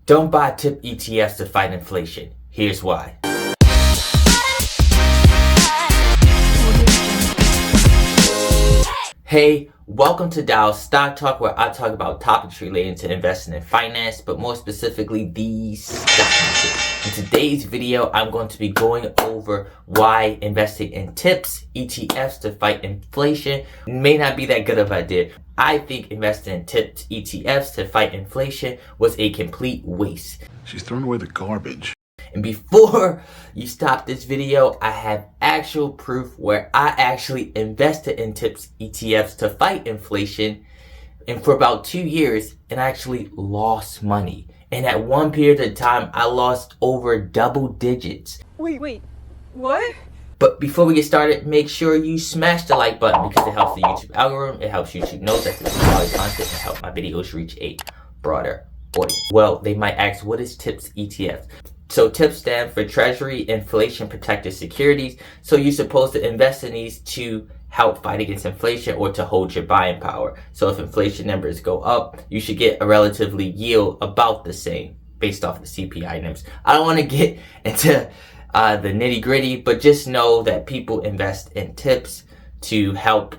Don't buy tip ETFs to fight inflation. Here's why. Hey, welcome to DOW'S Stock Talk, where I talk about topics relating to investing in finance, but more specifically the stock market. In today's video, I'm going to be going over why investing in tips, ETFs to fight inflation may not be that good of an idea. I think investing in tips, ETFs to fight inflation was a complete waste. She's thrown away the garbage. And before you stop this video, I have actual proof where I actually invested in tips ETFs to fight inflation, and for about 2 years, and I actually lost money. And at one period of time, I lost over double digits. Wait, what? But before we get started, make sure you smash the like button because it helps the YouTube algorithm. It helps YouTube know that this is quality content and help my videos reach a broader audience. Well, they might ask, what is tips ETFs? So TIPS stand for Treasury Inflation-Protected Securities. So you're supposed to invest in these to help fight against inflation or to hold your buying power. So if inflation numbers go up, you should get a relatively yield about the same based off the CPI numbers. I don't want to get into the nitty gritty, but just know that people invest in TIPS to help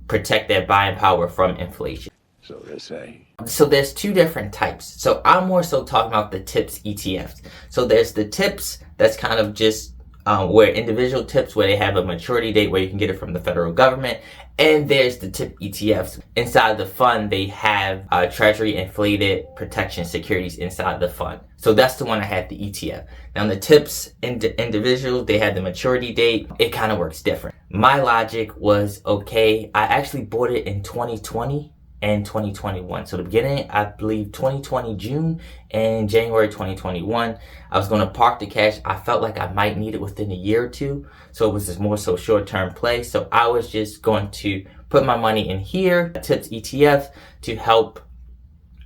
protect their buying power from inflation. So they say. So there's two different types. So I'm more so talking about the tips ETFs. So there's the tips that's kind of just where individual tips where they have a maturity date where you can get it from the federal government. And there's the tip ETFs. Inside the fund, they have Treasury Inflated Protection Securities inside the fund. So that's the one I had, the ETF. Now the tips individual, they had the maturity date. It kind of works different. My logic was, okay, I actually bought it in 2020. And 2021. So the beginning, I believe 2020 June and January 2021, I was going to park the cash. I felt like I might need it within a year or two. So it was just more so short-term play. So I was just going to put my money in here, tips ETF, to help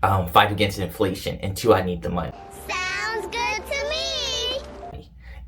fight against inflation until I need the money. Sounds good to me.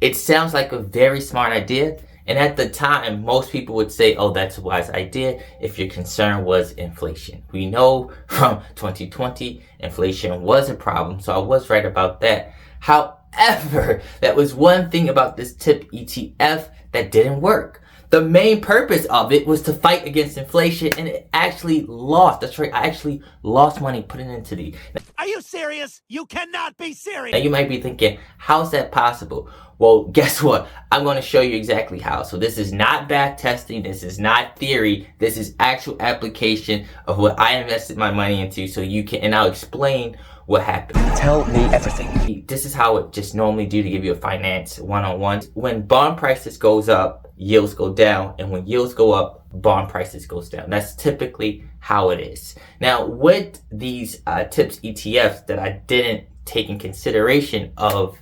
It sounds like a very smart idea. And at the time, most people would say, oh, that's a wise idea if your concern was inflation. We know from 2020, inflation was a problem, so I was right about that. However, that was one thing about this tip ETF that didn't work. The main purpose of it was to fight against inflation, and it actually lost. That's right, I actually lost money putting into these. Are you serious? You cannot be serious. Now you might be thinking, how's that possible? Well, guess what? I'm going to show you exactly how. So this is not back testing. This is not theory. This is actual application of what I invested my money into, so you can, and I'll explain what happened. Tell me everything. This is how it just normally do to give you a finance one-on-one. When bond prices goes up, yields go down, and when yields go up, bond prices goes down. That's typically how it is. Now, with these tips ETFs that I didn't take in consideration of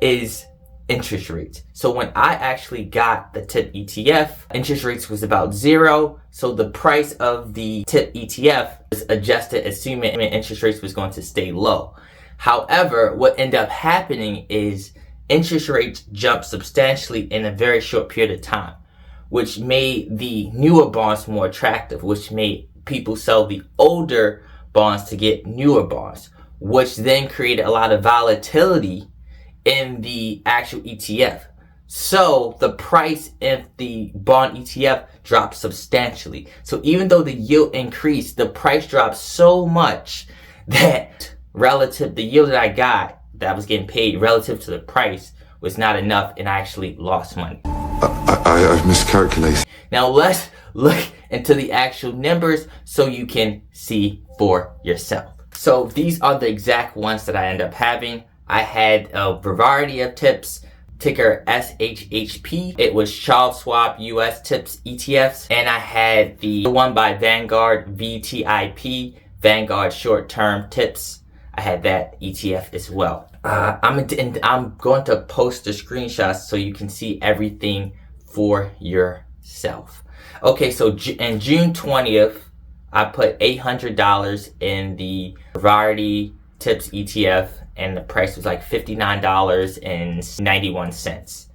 is interest rates. So when I actually got the tip ETF, interest rates was about 0. So the price of the tip ETF was adjusted assuming interest rates was going to stay low. However, what ended up happening is interest rates jumped substantially in a very short period of time, which made the newer bonds more attractive, which made people sell the older bonds to get newer bonds, which then created a lot of volatility in the actual ETF. So the price of the bond ETF dropped substantially. So even though the yield increased, the price dropped so much that relative, the yield that I got, that I was getting paid relative to the price was not enough, and I actually lost money. I've miscalculated. Now let's look into the actual numbers so you can see for yourself. So these are the exact ones that I end up having. I had a variety of tips, ticker SHHP. It was Charles Schwab US tips ETFs. And I had the one by Vanguard VTIP, Vanguard short-term tips. I had that ETF as well. I'm going to post the screenshots so you can see everything for yourself. Okay, so in June 20th, I put $800 in the variety tips ETF, and the price was like $59.91.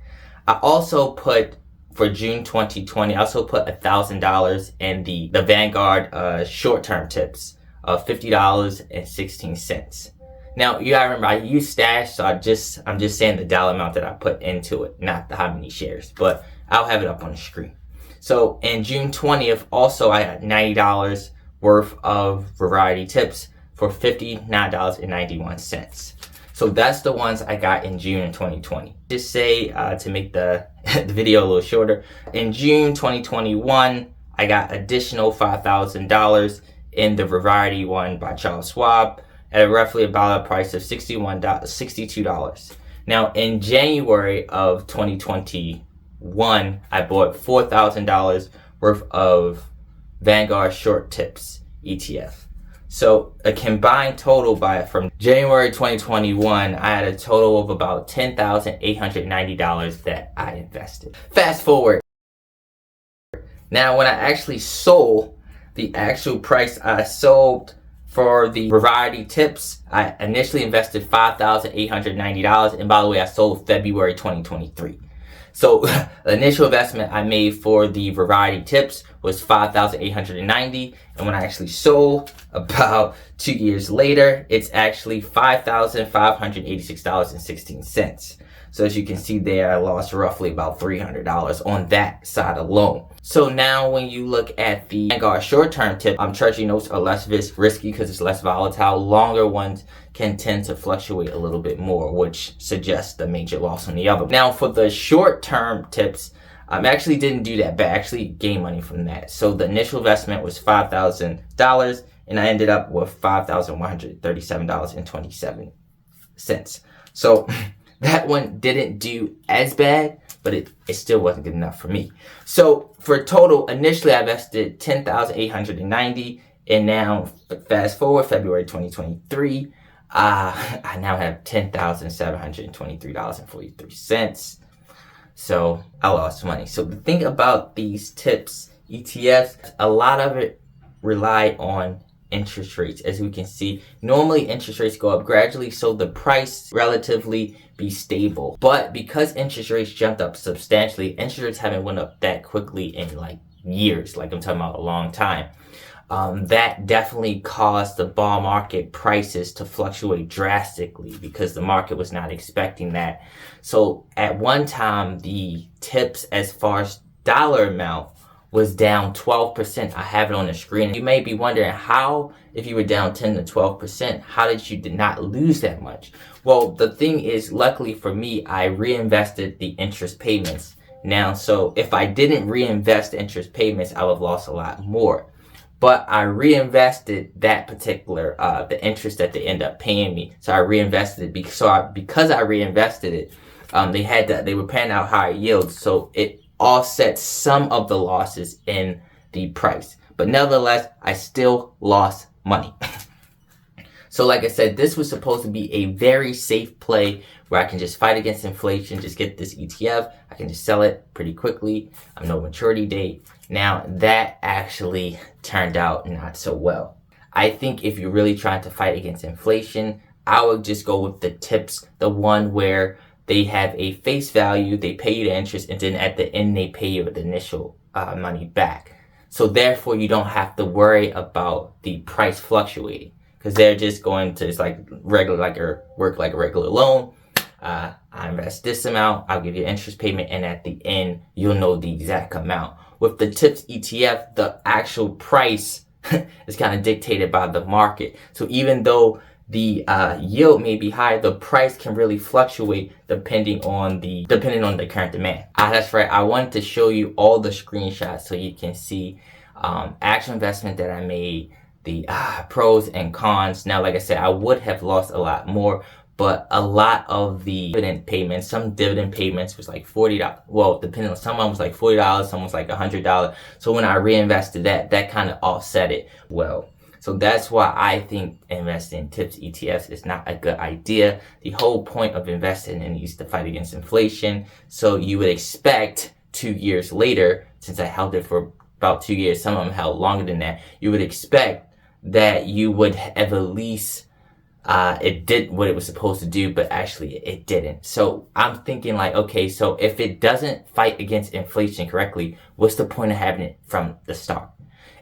I also put, for June 2020, I also put $1,000 in the Vanguard short-term tips of $50.16. Now you gotta remember, I use Stash, so I'm just saying the dollar amount that I put into it, not how many shares. But I'll have it up on the screen. So in June 20th, also I had $90 worth of variety tips for $59.91. So that's the ones I got in June of 2020. Just say, to make the video a little shorter, in June 2021, I got additional $5,000 in the variety one by Charles Schwab at a roughly about a price of $62. Now in January of 2021, I bought $4,000 worth of Vanguard short tips ETF. So a combined total from January 2021, I had a total of about $10,890 that I invested. Fast forward. Now when I actually sold, the actual price I sold for the variety tips, I initially invested $5,890. And by the way, I sold February 2023. So the initial investment I made for the variety tips was $5,890, and when I actually sold about 2 years later, it's actually $5,586.16. So as you can see there, I lost roughly about $300 on that side alone. So now when you look at the Vanguard short-term tip, Treasury notes are less risky because it's less volatile. Longer ones can tend to fluctuate a little bit more, which suggests the major loss on the other. Now for the short-term tips, I actually didn't do that bad. I actually gained money from that. So the initial investment was $5,000, and I ended up with $5,137.27. So that one didn't do as bad, but it still wasn't good enough for me. So for total, initially I invested $10,890, and now fast forward February 2023, I now have $10,723.43. So I lost money. So the thing about these tips, ETFs, a lot of it rely on interest rates. As we can see, normally interest rates go up gradually, so the price relatively be stable. But because interest rates jumped up substantially, interest rates haven't went up that quickly in like years, like I'm talking about a long time. That definitely caused the bond market prices to fluctuate drastically because the market was not expecting that. So at one time, the tips as far as dollar amount was down 12%. I have it on the screen. You may be wondering how, if you were down 10 to 12%, how did you not lose that much? Well, the thing is, luckily for me, I reinvested the interest payments. Now, so if I didn't reinvest the interest payments, I would have lost a lot more. But I reinvested that particular, the interest that they end up paying me. So I reinvested it because I reinvested it, they were paying out higher yields. So it offset some of the losses in the price, but nevertheless I still lost money. So like I said, this was supposed to be a very safe play where I can just fight against inflation, just get this ETF, I can just sell it pretty quickly, no maturity date. Now that actually turned out not so well. I think if you're really trying to fight against inflation, I would just go with the tips, the one where they have a face value, they pay you the interest, and then at the end they pay you the initial money back. So therefore you don't have to worry about the price fluctuating, because they're just going to, it's like regular, work like a regular loan. I invest this amount, I'll give you an interest payment, and at the end you'll know the exact amount. With the tips ETF, the actual price is kind of dictated by the market. So even though the yield may be high, the price can really fluctuate depending on the current demand. That's right. I wanted to show you all the screenshots so you can see actual investment that I made, the pros and cons. Now, like I said, I would have lost a lot more, but a lot of the dividend payments, some dividend payments was like $40. Well, depending on, someone was like $40, someone was like $100. So when I reinvested that kind of offset it well. So that's why I think investing in tips ETFs is not a good idea. The whole point of investing in these is to fight against inflation. So you would expect 2 years later, since I held it for about 2 years, some of them held longer than that, you would expect that you would have at least it did what it was supposed to do, but actually it didn't. So I'm thinking like, okay, so if it doesn't fight against inflation correctly, what's the point of having it from the start?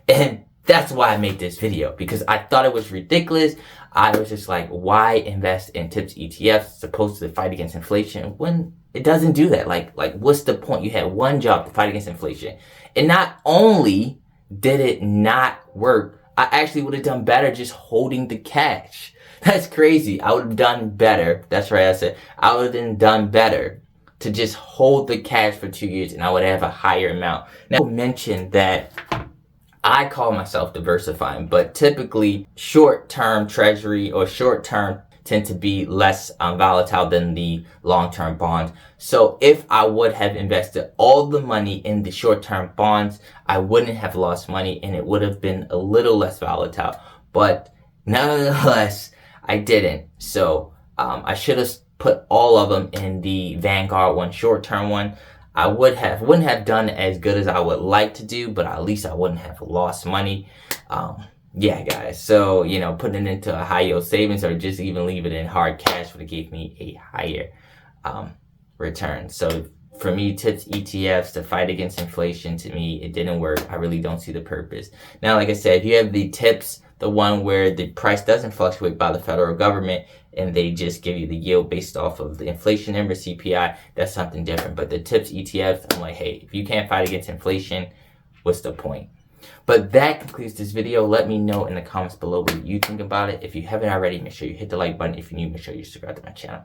And that's why I made this video, because I thought it was ridiculous. I was just like, why invest in TIPS ETFs supposed to fight against inflation when it doesn't do that? Like what's the point? You had one job to fight against inflation. And not only did it not work, I actually would have done better just holding the cash. That's crazy. I would have done better. That's right. I said I would have done better to just hold the cash for 2 years and I would have a higher amount. Now, I mentioned that I call myself diversifying, but typically short-term treasury or short-term tend to be less volatile than the long-term bonds. So if I would have invested all the money in the short-term bonds, I wouldn't have lost money and it would have been a little less volatile. But nonetheless, I didn't. So I should have put all of them in the Vanguard one, short-term one. I wouldn't have done as good as I would like to do, but at least I wouldn't have lost money. Yeah, guys. So, you know, putting it into a high yield savings or just even leave it in hard cash would have gave me a higher return. So for me, TIPS ETFs to fight against inflation, to me, it didn't work. I really don't see the purpose. Now, like I said, if you have the TIPS, the one where the price doesn't fluctuate by the federal government and they just give you the yield based off of the inflation number, CPI, that's something different. But the TIPS ETFs, I'm like, hey, if you can't fight against inflation, what's the point? But that concludes this video. Let me know in the comments below what you think about it. If you haven't already, make sure you hit the like button. If you're new, make sure you subscribe to my channel.